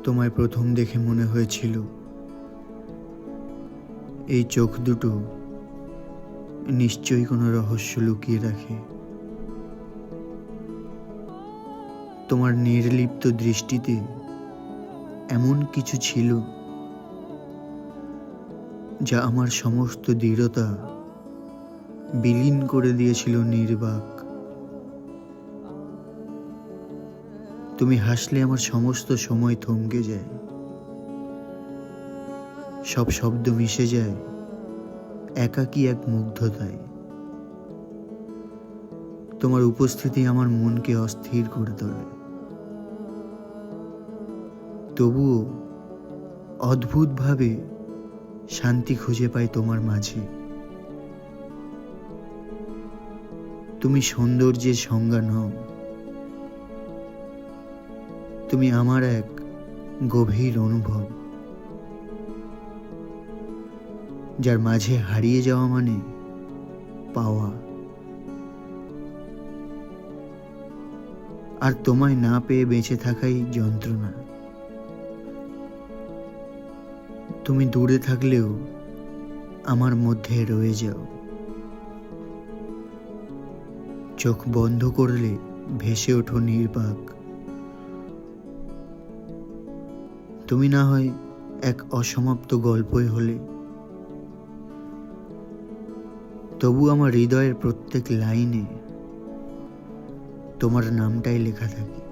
তোমায় প্রথম দেখে মনে হয়েছিল এই চোখ দুটো নিশ্চয়ই কোনো রহস্য লুকিয়ে রাখে। তোমার নির্লিপ্ত দৃষ্টিতে এমন কিছু ছিল যা আমার সমস্ত দৃঢ়তা বিলীন করে দিয়েছিল নির্বাক। তুমি হাসলে আমার সমস্ত সময় থমকে যায়, সব শব্দ মিশে যায় একাকী এক মুগ্ধতায়। তোমার উপস্থিতি আমার মনকে অস্থির করে তোলে, তবুও অদ্ভুতভাবে শান্তি খুঁজে পাই তোমার মাঝে। তুমি সৌন্দর্যের সংজ্ঞা নও, তুমি আমার এক গভীর অনুভব, যার মাঝে হারিয়ে যাওয়া মানে পাওয়া। আর তোমায় না পেয়ে বেঁচে থাকাই যন্ত্রণা। তুমি দূরে থাকলেও আমার মধ্যে রয়ে যাও, চোখ বন্ধ করলে ভেসে ওঠো নির্বাক। তুমি না হয় এক অসমাপ্ত গল্পই হলে, তবু আমার হৃদয়ের প্রত্যেক লাইনে তোমার নামটাই লেখা থাকে।